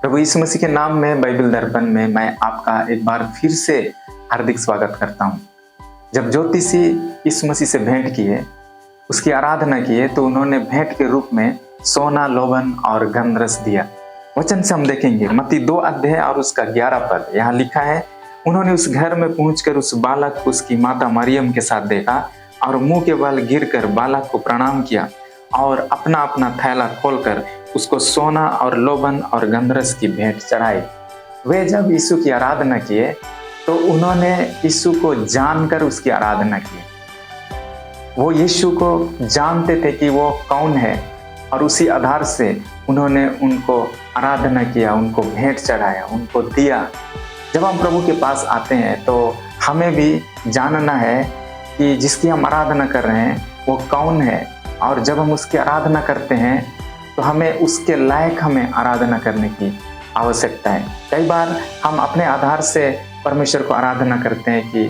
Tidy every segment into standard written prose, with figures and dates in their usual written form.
प्रभु यीशु मसीह के नाम में बाइबल दर्पण में मैं आपका एक बार फिर से हार्दिक स्वागत करता हूं। जब ज्योतिषी यीशु मसीह से भेंट किए, उसकी आराधना किए, तो उन्होंने भेंट के रूप में सोना, लोबन और गंधरस दिया। वचन से हम देखेंगे मत्ती 2 अध्याय और उसका 11 पद। यहाँ लिखा है, उन्होंने उस घर में पहुंचकर उस बालक को उसकी माता मरियम के साथ देखा और मुंह के बल गिरकर बालक को प्रणाम किया और अपना अपना थैला खोलकर उसको सोना और लोबन और गंधरस की भेंट चढ़ाई। वे जब यीशु की आराधना किए तो उन्होंने यीशु को जानकर उसकी आराधना की। वो यीशु को जानते थे कि वो कौन है और उसी आधार से उन्होंने उनको आराधना किया, उनको भेंट चढ़ाया, उनको दिया। जब हम प्रभु के पास आते हैं तो हमें भी जानना है कि जिसकी हम आराधना कर रहे हैं वो कौन है, और जब हम उसकी आराधना करते हैं तो हमें उसके लायक हमें आराधना करने की आवश्यकता है। कई बार हम अपने आधार से परमेश्वर को आराधना करते हैं कि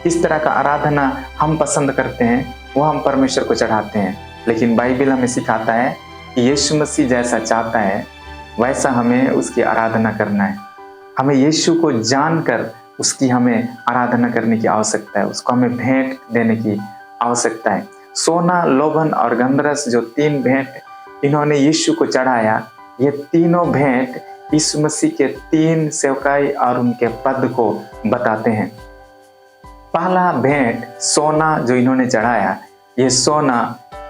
इस तरह का आराधना हम पसंद करते हैं, वो हम परमेश्वर को चढ़ाते हैं। लेकिन बाइबल हमें सिखाता है कि यीशु मसीह जैसा चाहता है वैसा हमें उसकी आराधना करना है। हमें यीशु को जानकर उसकी हमें आराधना करने की आवश्यकता है, उसको हमें भेंट देने की आवश्यकता है। सोना, लोबन और गंधरस जो 3 भेंट इन्होंने यीशु को चढ़ाया, ये तीनों भेंट यीशु मसीह के 3 सेवकाई और उनके पद को बताते हैं। पहला भेंट सोना जो इन्होंने चढ़ाया, ये सोना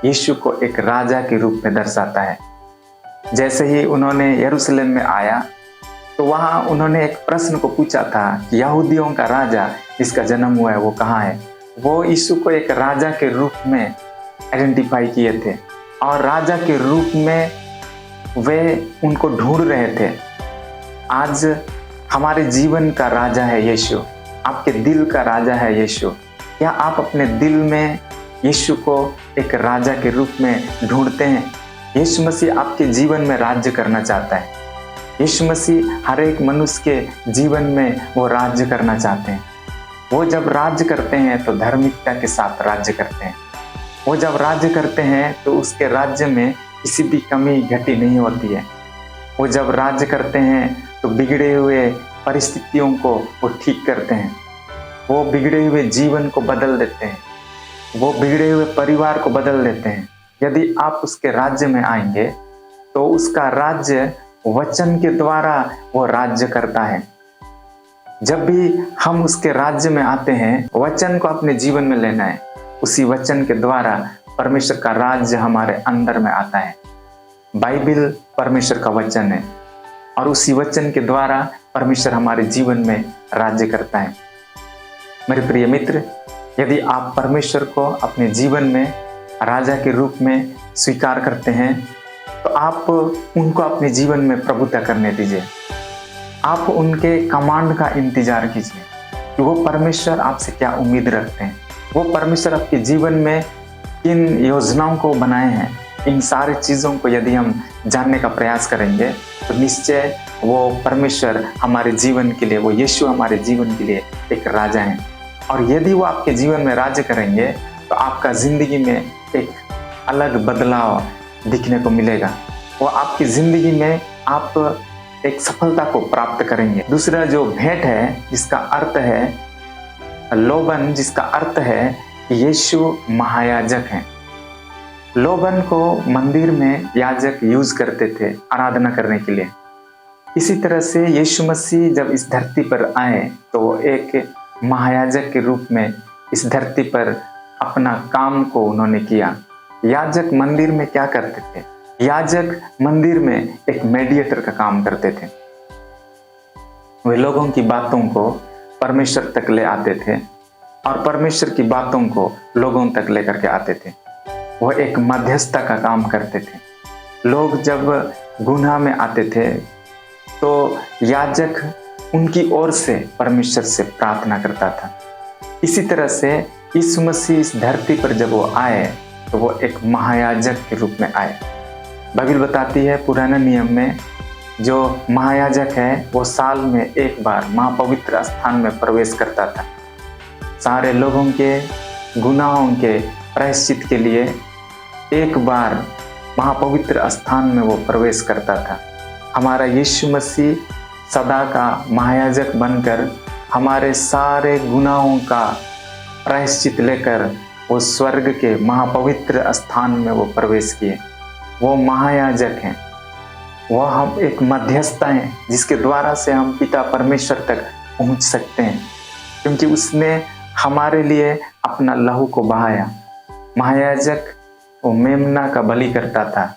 यीशु को एक राजा के रूप में दर्शाता है। जैसे ही उन्होंने यरूशलेम में आया तो वहां उन्होंने एक प्रश्न को पूछा था कि यहूदियों का राजा जिसका जन्म हुआ है वो कहाँ है। वो यीशु को एक राजा के रूप में आइडेंटिफाई किए थे और राजा के रूप में वे उनको ढूंढ रहे थे। आज हमारे जीवन का राजा है यीशु, आपके दिल का राजा है यीशु। क्या आप अपने दिल में यीशु को एक राजा के रूप में ढूंढते हैं? यीशु मसीह आपके जीवन में राज्य करना चाहता है। यीशु मसीह हर एक मनुष्य के जीवन में वो राज्य करना चाहते हैं। वो जब राज्य करते हैं तो धार्मिकता के साथ राज्य करते हैं। वो जब राज्य करते हैं तो उसके राज्य में किसी भी कमी घटी नहीं होती है। वो जब राज्य करते हैं तो बिगड़े हुए परिस्थितियों को वो ठीक करते हैं। वो बिगड़े हुए जीवन को बदल देते हैं। वो बिगड़े हुए परिवार को बदल देते हैं। यदि आप उसके राज्य में आएंगे तो उसका राज्य वचन के द्वारा वो राज्य करता है। जब भी हम उसके राज्य में आते हैं, वचन को अपने जीवन में लेना है। उसी वचन के द्वारा परमेश्वर का राज्य हमारे अंदर में आता है। बाइबल परमेश्वर का वचन है और उसी वचन के द्वारा परमेश्वर हमारे जीवन में राज्य करता है। मेरे प्रिय मित्र, यदि आप परमेश्वर को अपने जीवन में राजा के रूप में स्वीकार करते हैं तो आप उनको अपने जीवन में प्रभुता करने दीजिए। आप उनके कमांड का इंतजार कीजिए कि वो परमेश्वर आपसे क्या उम्मीद रखते हैं। वो परमेश्वर आपके जीवन में किन योजनाओं को बनाए हैं, इन सारी चीज़ों को यदि हम जानने का प्रयास करेंगे तो निश्चय वो परमेश्वर हमारे जीवन के लिए, वो यीशु हमारे जीवन के लिए एक राजा है। और यदि वो आपके जीवन में राज्य करेंगे तो आपका ज़िंदगी में एक अलग बदलाव दिखने को मिलेगा। वो आपकी ज़िंदगी में आप एक सफलता को प्राप्त करेंगे। दूसरा जो भेंट है जिसका अर्थ है लोबन, जिसका अर्थ है यीशु महायाजक हैं। लोबन को मंदिर में याजक यूज करते थे आराधना करने के लिए। इसी तरह से यीशु मसीह जब इस धरती पर आए तो वो एक महायाजक के रूप में इस धरती पर अपना काम को उन्होंने किया। याजक मंदिर में क्या करते थे? याजक मंदिर में एक मीडिएटर का काम करते थे। वे लोगों की बातों को परमेश्वर तक ले आते थे और परमेश्वर की बातों को लोगों तक लेकर के आते थे। वह एक मध्यस्थता का काम करते थे। लोग जब गुनाह में आते थे तो याजक उनकी ओर से परमेश्वर से प्रार्थना करता था। इसी तरह से यीशु मसीह इस धरती पर जब वो आए तो वो एक महायाजक के रूप में आए। बाइबल बताती है पुराने नियम में जो महायाजक है वो साल में एक बार महापवित्र स्थान में प्रवेश करता था। सारे लोगों के गुनाहों के प्रायश्चित के लिए एक बार महापवित्र स्थान में वो प्रवेश करता था। हमारा यीशु मसीह सदा का महायाजक बनकर हमारे सारे गुनाहों का प्रायश्चित लेकर वो स्वर्ग के महापवित्र स्थान में वो प्रवेश किए। वो महायाजक हैं, वह हम एक मध्यस्थता हैं जिसके द्वारा से हम पिता परमेश्वर तक पहुंच सकते हैं, क्योंकि उसने हमारे लिए अपना लहू को बहाया। महायाजक वो मेमना का बलि करता था,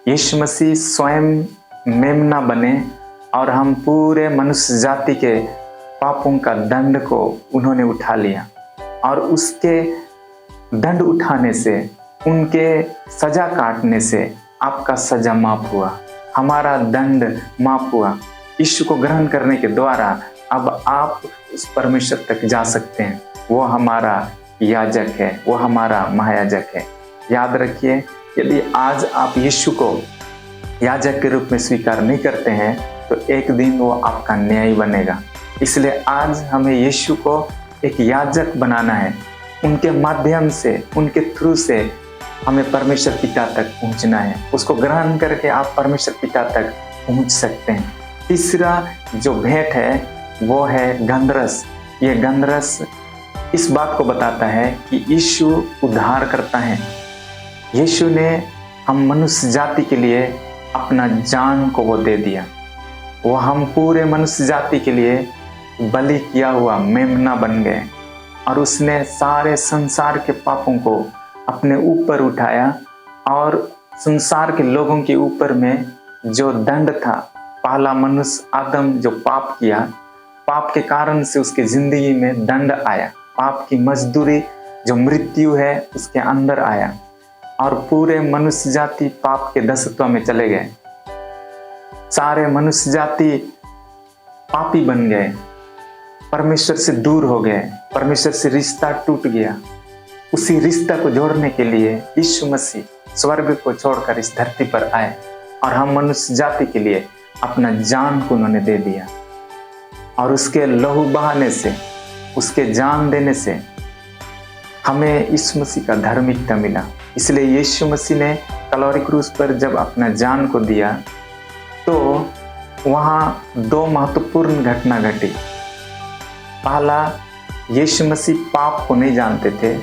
यीशु मसीह स्वयं मेमना बने और हम पूरे मनुष्य जाति के पापों का दंड को उन्होंने उठा लिया, और उसके दंड उठाने से, उनके सजा काटने से आपका सजा माफ हुआ, हमारा दंड माफ हुआ। यीशु को ग्रहण करने के द्वारा अब आप उस परमेश्वर तक जा सकते हैं। वो हमारा याजक है, वो हमारा महायाजक है। याद रखिए, यदि आज आप यीशु को याजक के रूप में स्वीकार नहीं करते हैं तो एक दिन वो आपका न्यायी बनेगा। इसलिए आज हमें यीशु को एक याजक बनाना है। उनके माध्यम से, उनके थ्रू से हमें परमेश्वर पिता तक पहुंचना है। उसको ग्रहण करके आप परमेश्वर पिता तक पहुंच सकते हैं। तीसरा जो भेंट है वो है गंधरस। ये गंधरस इस बात को बताता है कि यीशु उद्धार करता है। यीशु ने हम मनुष्य जाति के लिए अपना जान को वो दे दिया। वो हम पूरे मनुष्य जाति के लिए बलि किया हुआ मेमना बन गए, और उसने सारे संसार के पापों को अपने ऊपर उठाया, और संसार के लोगों के ऊपर में जो दंड था, पहला मनुष्य आदम जो पाप किया, पाप के कारण से उसकी जिंदगी में दंड आया, पाप की मजदूरी जो मृत्यु है उसके अंदर आया, और पूरे मनुष्य जाति पाप के दासत्व में चले गए। सारे मनुष्य जाति पापी बन गए, परमेश्वर से दूर हो गए, परमेश्वर से रिश्ता टूट गया। उसी रिश्ता को जोड़ने के लिए यीशु मसीह स्वर्ग को छोड़कर इस धरती पर आए, और हम मनुष्य जाति के लिए अपना जान को उन्होंने दे दिया, और उसके लहू बहाने से, उसके जान देने से हमें यीशु मसीह का धार्मिकता मिला। इसलिए यीशु मसीह ने कलवरी क्रूस पर जब अपना जान को दिया तो वहाँ दो महत्वपूर्ण घटना घटी। पहला, यीशु मसीह पाप को नहीं जानते थे,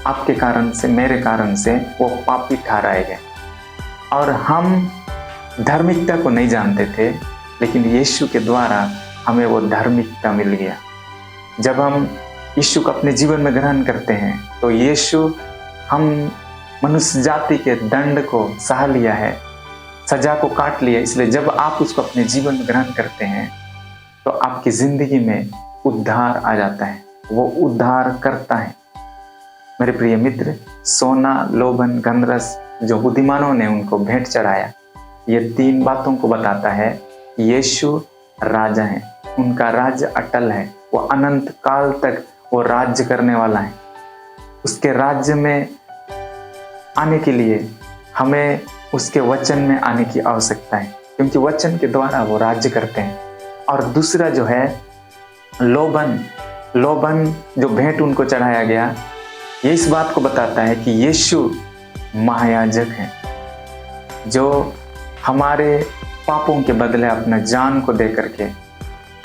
आपके कारण से, मेरे कारण से वो पापी ठहराए गए, और हम धार्मिकता को नहीं जानते थे, लेकिन यीशु के द्वारा हमें वो धार्मिकता मिल गया। जब हम यीशु को अपने जीवन में ग्रहण करते हैं तो यीशु हम मनुष्य जाति के दंड को सह लिया है, सजा को काट लिया। इसलिए जब आप उसको अपने जीवन में ग्रहण करते हैं तो आपकी जिंदगी में उद्धार आ जाता है, वो उद्धार करता है। मेरे प्रिय मित्र, सोना, लोभन, गंधरस जो बुद्धिमानों ने उनको भेंट चढ़ाया, ये तीन बातों को बताता है कि यीशु राजा है, उनका राज्य अटल है, वो अनंत काल तक वो राज्य करने वाला है। उसके राज्य में आने के लिए हमें उसके वचन में आने की आवश्यकता है, क्योंकि वचन के द्वारा वो राज्य करते हैं। और दूसरा जो है लोभन, लोभन जो भेंट उनको चढ़ाया गया, ये इस बात को बताता है कि यीशु महायाजक है, जो हमारे पापों के बदले अपना जान को दे करके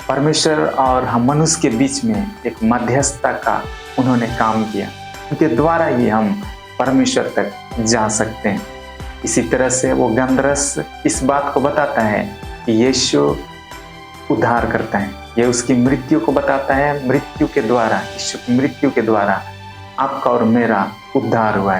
परमेश्वर और हम मनुष्य के बीच में एक मध्यस्थता का उन्होंने काम किया। उनके द्वारा ही हम परमेश्वर तक जा सकते हैं। इसी तरह से वो गंधरस इस बात को बताता है कि यीशु उद्धार करता है। ये उसकी मृत्यु को बताता है, मृत्यु के द्वारा, यीशु की मृत्यु के द्वारा आपका और मेरा उद्धार हुआ है।